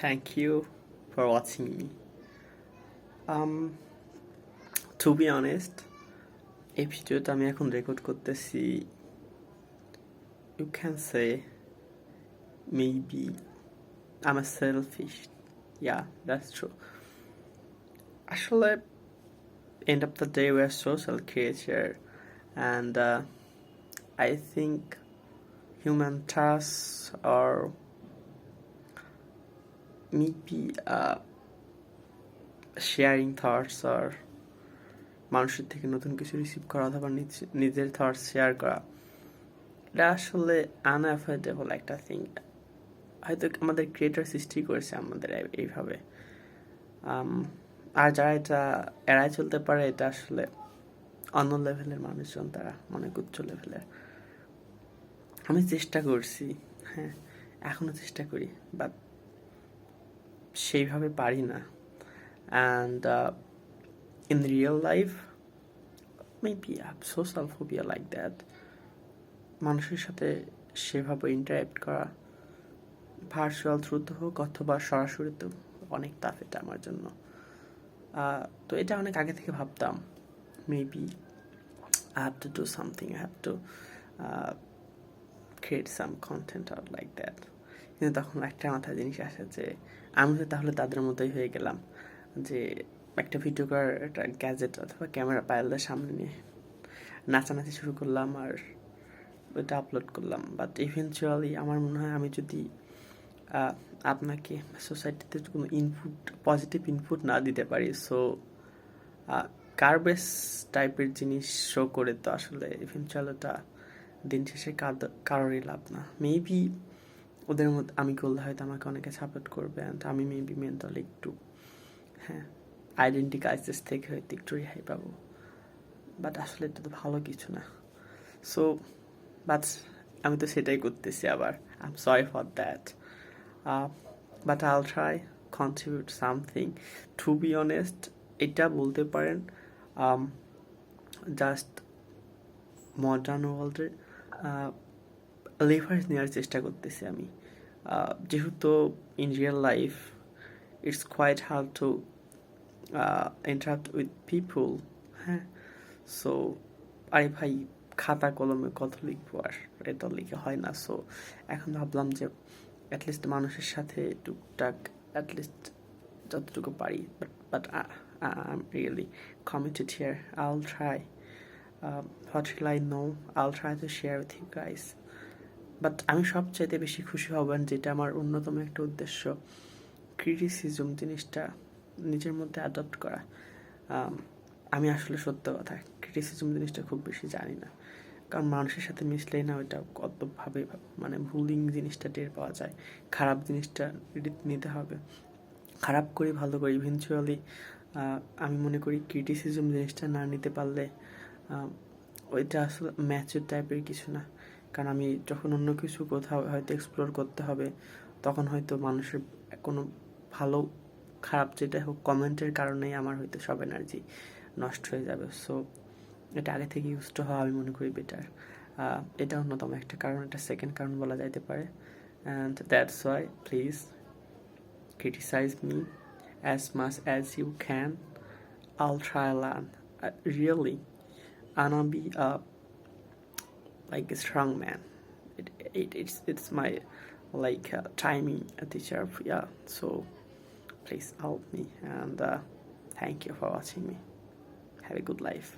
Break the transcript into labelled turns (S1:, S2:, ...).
S1: Thank you for watching me. Um, to be honest, এই ভিডিওটা আমি এখন রেকর্ড করতেছি. You can say maybe I'm a selfish. Yeah, that's true. আসলে end of the day we're social creature, and I think human tasks are maybe sharing thoughts or মানুষের থেকে নতুন কিছু রিসিভ করা অথবা নিজের থটস শেয়ার করা, এটা আসলে আনঅ্যাভয়েডেবল একটা থিং. হয়তো আমাদের ক্রিয়েটর সৃষ্টি করেছে আমাদের এইভাবে, আর যারা এটা এড়াই চলতে পারে, এটা আসলে অন্য লেভেলের মানুষজন, তারা অনেক উচ্চ লেভেলের. আমি চেষ্টা করছি, হ্যাঁ, এখনো চেষ্টা করি, বাট সেইভাবে পারি না. And in real life, maybe I have social phobia like that. মানুষের সাথে সেভাবে ইন্টারাক্ট করা, ভার্চুয়াল থ্রুতে হোক অথবা সরাসরিতেও, অনেক টাফ এটা আমার জন্য. তো এটা অনেক আগে থেকে ভাবতাম, maybe I have to do something, I have to create some content out like that. কিন্তু তখন একটা মাথায় জিনিস আসে যে আমি তো তাহলে তাদের মতোই হয়ে গেলাম, যে একটা ভিডিও করার একটা গ্যাজেট অথবা ক্যামেরা পাইলদের সামনে নিয়ে নাচানাচি শুরু করলাম আর ওইটা আপলোড করলাম. বাট ইভেনচুয়ালি আমার মনে হয় আমি যদি আপনাকে সোসাইটিতে কোনো পজিটিভ ইনপুট না দিতে পারি, সো কার্বেস টাইপের জিনিস শো করে তো আসলে ইভেনচুয়ালি ওটা দিন শেষে কারোরই লাভ না. মেবি ওদের মধ্যে আমি করলে হয়তো আমাকে অনেকে সাপোর্ট করবে, অ্যান্ড আমি মেবি মেন্টালি একটু, হ্যাঁ, আইডেন্টি ক্রাইসিস থেকে হয়তো একটু রেহাই পাবো. বাট আসলে এটা তো ভালো কিছু না. সো বাট আমি তো সেটাই করতেছি আবার. I am sorry for that, but I'll try contribute something. To be honest, এটা বলতে পারেন জাস্ট মডার্ন ওয়ার্ল্ডের লেভারেজ নেওয়ার চেষ্টা করতেছি আমি. যেহেতু in real life it's quite hard to interact with people, হ্যাঁ. সো আরে ভাই, খাতা কলমে কত লিখবো, আর এটা লিখে হয় না. সো এখন ভাবলাম যে অ্যাটলিস্ট মানুষের সাথে টুকটাক অ্যাটলিস্ট যতটুকু পারি, but I'm really committed here. I'll try. What will I know? I'll try to share with you guys. But আমি সবচাইতে বেশি খুশি হবেন, যেটা আমার অন্যতম একটা উদ্দেশ্য, ক্রিটিসিজম জিনিসটা নিজের মধ্যে অ্যাডপ্ট করা. আমি আসলে সত্য কথা, ক্রিটিসিজম জিনিসটা খুব বেশি জানি না, কারণ মানুষের সাথে মিশলেই না ওইটা কতভাবে মানে ভুলিং জিনিসটা টের পাওয়া যায়. খারাপ জিনিসটা নিতে হবে, খারাপ করি ভালো করি, ইভেনচুয়ালি আমি মনে করি ক্রিটিসিজম জিনিসটা না নিতে পারলে ওইটা আসলে ম্যাচুর টাইপের কিছু না. কারণ আমি যখন অন্য কিছু কোথাও হয়তো এক্সপ্লোর করতে হবে, তখন হয়তো মানুষের কোনো ভালো খারাপ যেটা হোক কমেন্টের কারণেই আমার হয়তো সব এনার্জি নষ্ট হয়ে যাবে. সো এটা আগে থেকে ইউজ টু হওয়া আমি মনে করি বেটার. এটা অন্যতম একটা কারণ, এটা সেকেন্ড কারণ বলা যাইতে পারে. And that's why please criticize me as much as you can. I'll try learn. Really, I'll be like a strong man. It's my like timing teacher. Yeah, so please help me, and thank you for watching me. Have a good life.